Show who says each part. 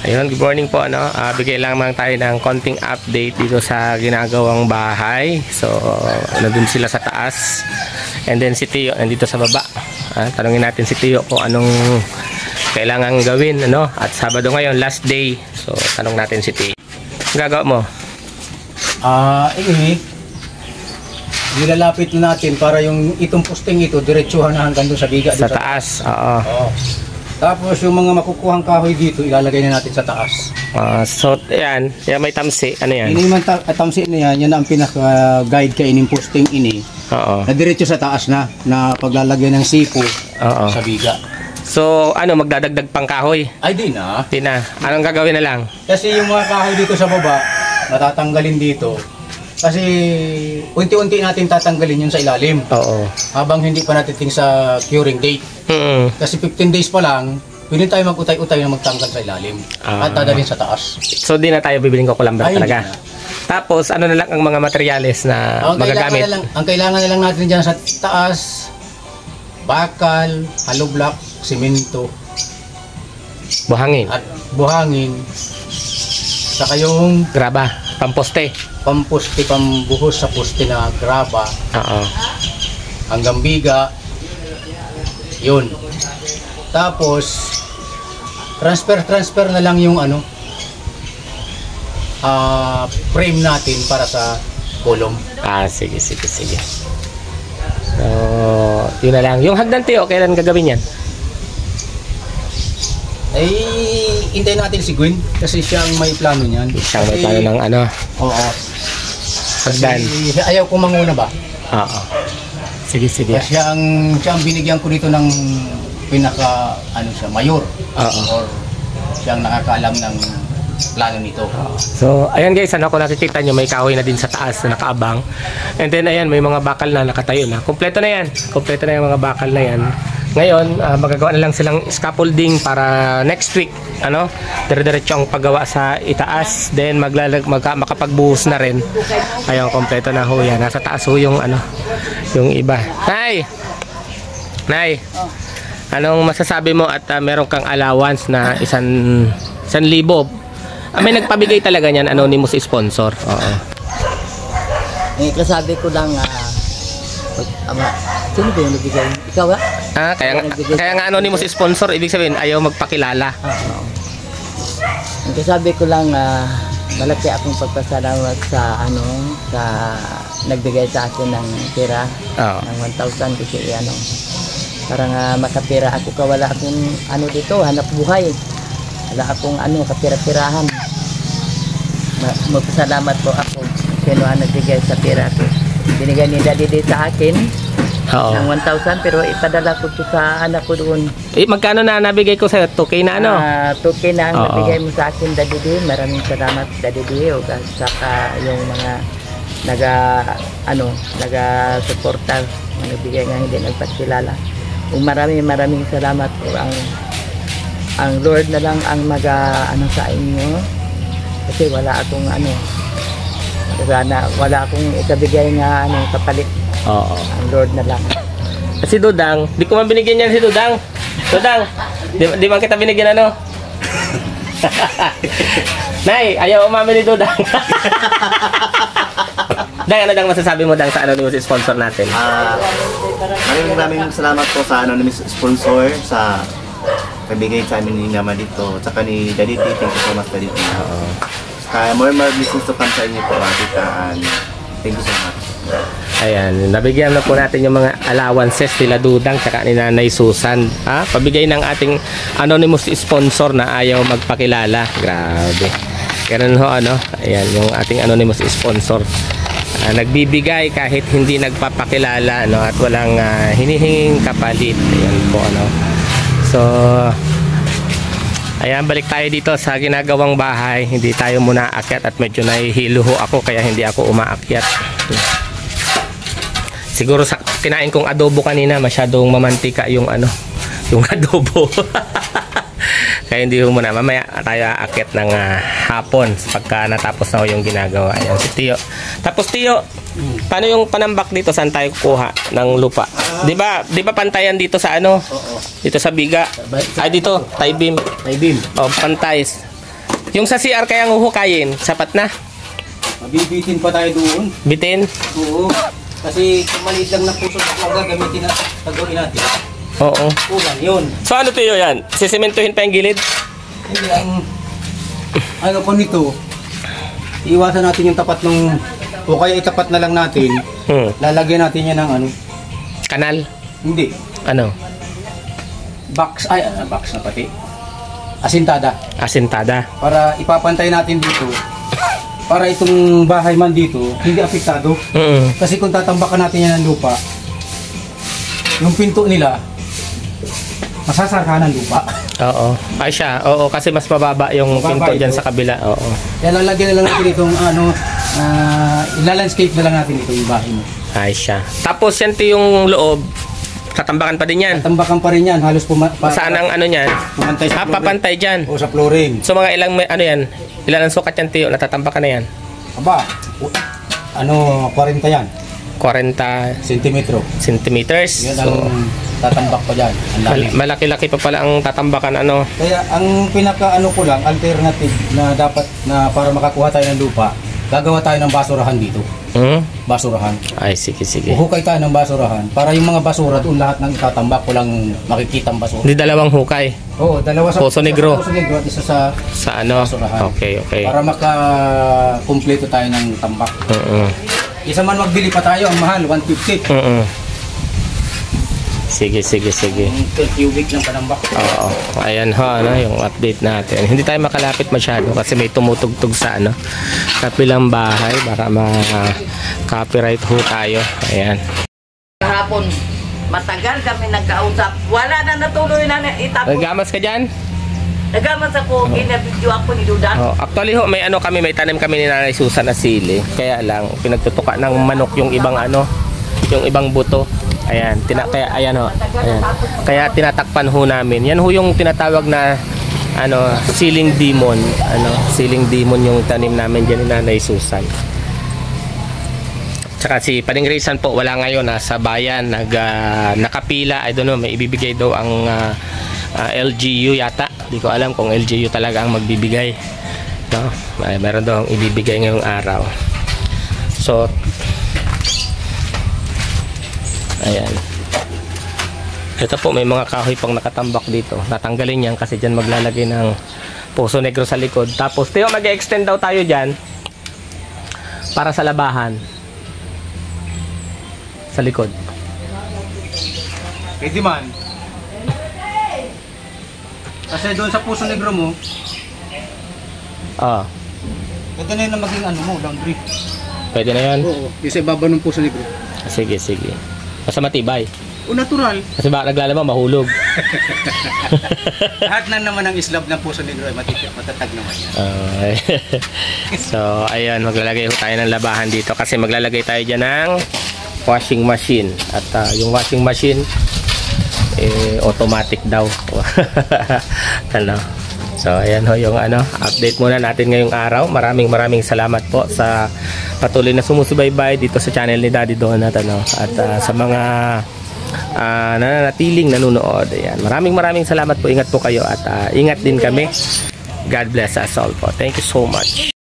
Speaker 1: Ayun, good morning po, ano. Bigay lamang tayo ng konting update dito sa ginagawang bahay. So, nandun sila sa taas. And then si Tio nandito sa baba. Tanungin natin si Tio kung anong kailangan gawin, ano. At Sabado ngayon, last day. So, tanong natin si Tio. Ang gagawa mo?
Speaker 2: Nilalapit na natin para yung itong posting ito, diretsuhan na hanggang doon sa biga.
Speaker 1: Sa taas, oo.
Speaker 2: Tapos yung mga makukuhang kahoy dito, ilalagay na natin sa taas.
Speaker 1: So, yan may tamsi. Ano yan?
Speaker 2: Ini man tamsi na yan ang pinaka-guide ka ining posting ini.
Speaker 1: Oo.
Speaker 2: Na diretso sa taas na paglalagay ng sipo sa biga.
Speaker 1: So, magdadagdag pang kahoy?
Speaker 2: Ay, di na.
Speaker 1: Di na. Anong gagawin na lang?
Speaker 2: Kasi yung mga kahoy dito sa baba, matatanggalin dito. Kasi unti-unti natin tatanggalin yun sa ilalim.
Speaker 1: Oo.
Speaker 2: Habang hindi pa natin sa curing date. Kasi 15 days pa lang, pwede tayo mag-utay-utay na magtanggal sa ilalim. At dadalhin sa taas.
Speaker 1: So di na tayo bibiling kukulamber talaga. Tapos ano na lang ang mga materyales na magagamit?
Speaker 2: Ang kailangan na lang natin dyan sa taas, bakal, hollow block, simento,
Speaker 1: buhangin.
Speaker 2: At buhangin. Saka yung
Speaker 1: graba, pamposte.
Speaker 2: Pamposte, pambuhos sa poste na graba. Hanggang biga. Yun. Tapos transfer na lang yung frame natin para sa kolong.
Speaker 1: Sige. So, yun na lang. Yung hagdan, Tio, kailan gagawin yan?
Speaker 2: Ay, hintayin natin si Gwen kasi siya ang may plano niyan.
Speaker 1: Siyang may plano ng
Speaker 2: Oo.
Speaker 1: Hagdan.
Speaker 2: Ayaw ko manguna ba?
Speaker 1: Oo. Sige.
Speaker 2: Kasi siya ang binigyan ko dito ng pinaka mayor. Or siyang nakakaalam ng plano nito.
Speaker 1: So, ayan guys, kung nakikita nyo, may kahoy na din sa taas na nakaabang. And then, ayan, may mga bakal na nakatayo na. Kompleto na yan. Kompleto na yung mga bakal na yan. Ngayon, magagawa na lang silang scaffolding para next week, dire-diretso ang paggawa sa itaas. Then, makapagbuhos na rin. Ayun, kompleto na ho yan. Nasa taas ho yung, yung iba. Nay! Anong masasabi mo at meron kang allowance na 1,000? May nagpabigay talaga niyan, anonymous sponsor. Oo.
Speaker 3: Kasabi ko lang, sino ba yung nabigay? Ikaw ba?
Speaker 1: Kaya nga anonymous sponsor, ibig sabihin ayaw magpakilala.
Speaker 3: Kasabi ko lang, malaki akong pagpasalamat sa sa nagbigay sa akin ng pera ng 1,000 kasi parang makapira ako wala akong dito, hanap buhay. Wala akong kapira-pirahan. Magpasalamat po ako sino ang nagbigay sa pera ko. Binigay ni Daddy sa akin ng 1,000 pero ipadala ko to sa anak ko doon.
Speaker 1: Magkano na nabigay ko sa'yo? 2K na
Speaker 3: 2K na ang nabigay mo sa akin, Daddy. Maraming salamat, Daddy. O saka yung mga naga-suporta, nagbigay nga hindi nagpakilala. Maraming salamat po. Ang Lord na lang ang sa inyo kasi wala akong wala akong ikabigay nga kapalit. Ang Lord na lang.
Speaker 1: Si Dudang, di ko man binigyan yan si Dudang. Di man kita binigyan Nay, ayaw umami ni Dudang. Dang, ano masasabi mo sa anonymous sponsor natin?
Speaker 4: Maraming salamat po sa anonymous sponsor sa pagbigay sa amin ni Mama dito, tsaka ni Daddy T. Thank you so much, Daddy T. More blessings to come sa inyo po, thank you so much.
Speaker 1: Ayan, nabigyan na po natin yung mga allowances nila Dudang tsaka ni Nanay Susan. Pabigay ng ating anonymous sponsor na ayaw magpakilala. Grabe. Ganun ho, ayan, yung ating anonymous sponsor. Nagbibigay kahit hindi nagpapakilala, at walang hinihinging kapalit. Ayan po, So, ayan, balik tayo dito sa ginagawang bahay. Hindi tayo muna aakyat at medyo nahihilo ho ako kaya hindi ako umaakyat. Siguro sa kinain kong adobo kanina, masyadong mamantika yung yung adobo. Kaya hindi ho muna. Mamaya tayo aakyat ng hapon pagka natapos na ho yung ginagawa. Ayan si Tio. Tapos Tio, paano yung panambak dito? Saan tayo kukuha ng lupa? Di ba pantayan dito sa dito sa biga? Ay dito, tie beam.
Speaker 2: Tie beam.
Speaker 1: O, pantay. Yung sa CR kaya huhukayin, sapat na?
Speaker 2: Mabibitin pa tayo doon.
Speaker 1: Bitin?
Speaker 2: Oo. Kasi kung maliit lang na puso na gagamitin na gagawin natin.
Speaker 1: Oo.
Speaker 2: Kulang yun.
Speaker 1: So ano Tiyo yan? Sisimentuhin pa yung gilid?
Speaker 2: Hindi ano po nito, iwasan natin yung tapat ng, o kaya itapat na lang natin, lalagyan natin yan ng ano?
Speaker 1: Kanal?
Speaker 2: Hindi.
Speaker 1: Ano?
Speaker 2: Box na pati. Asintada.
Speaker 1: Asintada.
Speaker 2: Para ipapantay natin dito, para itong bahay man dito, hindi apektado. Kasi kung tatambakan natin yan ng lupa, yung pinto nila, masasarka ng lupa.
Speaker 1: Oo. Ay siya. Oo, kasi mas mababa yung pinto dyan sa kabila. Oo.
Speaker 2: Kaya lalagyan na lang natin itong ilalandscape na lang natin ito yung bahay mo.
Speaker 1: Ay siya. Tapos yan yung loob. Tatambakan pa din yan.
Speaker 2: Tatambakan pa rin yan. Halos
Speaker 1: saan ang ano yan?
Speaker 2: Pumantay sa flooring.
Speaker 1: Papantay dyan.
Speaker 2: O sa flooring.
Speaker 1: So mga ilang, ano yan? Ilan ang sukat yan Tiyo? Natatambakan na yan?
Speaker 2: Aba, 40 yan.
Speaker 1: 40 centimeters.
Speaker 2: Yan ang tatambak pa dyan.
Speaker 1: Malaki-laki pa pala ang tatambakan ano.
Speaker 2: Kaya ang pinaka ko lang, alternative na dapat na para makakuha tayo ng lupa, gagawa tayo ng basurahan dito. Basurahan.
Speaker 1: Ay, sige.
Speaker 2: Uhukay tayo ng basurahan para yung mga basura doon lahat ng itatambak ko lang makikita ang basura.
Speaker 1: Hindi dalawang hukay.
Speaker 2: Oo, dalawa sa
Speaker 1: Poso Negro.
Speaker 2: Poso Negro at isa sa
Speaker 1: ano?
Speaker 2: Basurahan.
Speaker 1: Okay.
Speaker 2: Para makakumpleto tayo ng tambak. Isa man magbili pa tayo, ang mahal, 150.
Speaker 1: Sige.
Speaker 2: 12 cubic ng panambak.
Speaker 1: Oo. Ayan ho, yung update natin. Hindi tayo makalapit masyado kasi may tumutugtog sa kapilang bahay. Baka ma-copyright ho tayo. Ayan.
Speaker 3: Kahapon, matagal kami nagkausap. Wala na natuloy na itapos.
Speaker 1: Nagamas ka dyan?
Speaker 3: Nagamas ako, ginabidyo ako ni Dudan.
Speaker 1: Actually ho, may tanim kami ni Nanay Susan na sili. Kaya lang, pinagtutuka ng manok yung ibang yung ibang buto. Ayan, ayan. Kaya tinatakpan ho namin. Yan ho yung tinatawag na ceiling demon. Ceiling demon yung tanim namin diyan ni Nanay Susan. Tsaka si Paring Grayson po wala ngayon sa bayan, nakapila, I don't know, may ibibigay daw ang LGU yata. Hindi ko alam kung LGU talaga ang magbibigay. No? Meron daw ang ibibigay ngayong araw. So ayan. Ito po, may mga kahoy pang nakatambak dito. Natanggalin yan kasi dyan maglalagay ng Poso Negro sa likod. Tapos, Tiyo, mag-extend daw tayo dyan para sa labahan. Sa likod.
Speaker 2: Pwede man. Kasi doon sa Poso Negro mo, pwede na yun na maging laundry.
Speaker 1: Pwede na yan?
Speaker 2: Oo, yung sa ibaba ng Poso Negro.
Speaker 1: Sige. Basta matibay.
Speaker 2: O natural.
Speaker 1: Kasi baka naglalaba, mahulog.
Speaker 2: Lahat na naman ang islab ng Poso Negro ay matatag naman yan.
Speaker 1: So, ayan, maglalagay tayo ng labahan dito kasi maglalagay tayo dyan ng washing machine. At yung washing machine, automatic daw. So, ayan ho yung update muna natin ngayong araw. Maraming salamat po sa patuloy na sumusubaybay dito sa channel ni Daddy Donat. At sa mga nananatiling nanonood. Ayan. Maraming salamat po. Ingat po kayo at ingat din kami. God bless us all po. Thank you so much.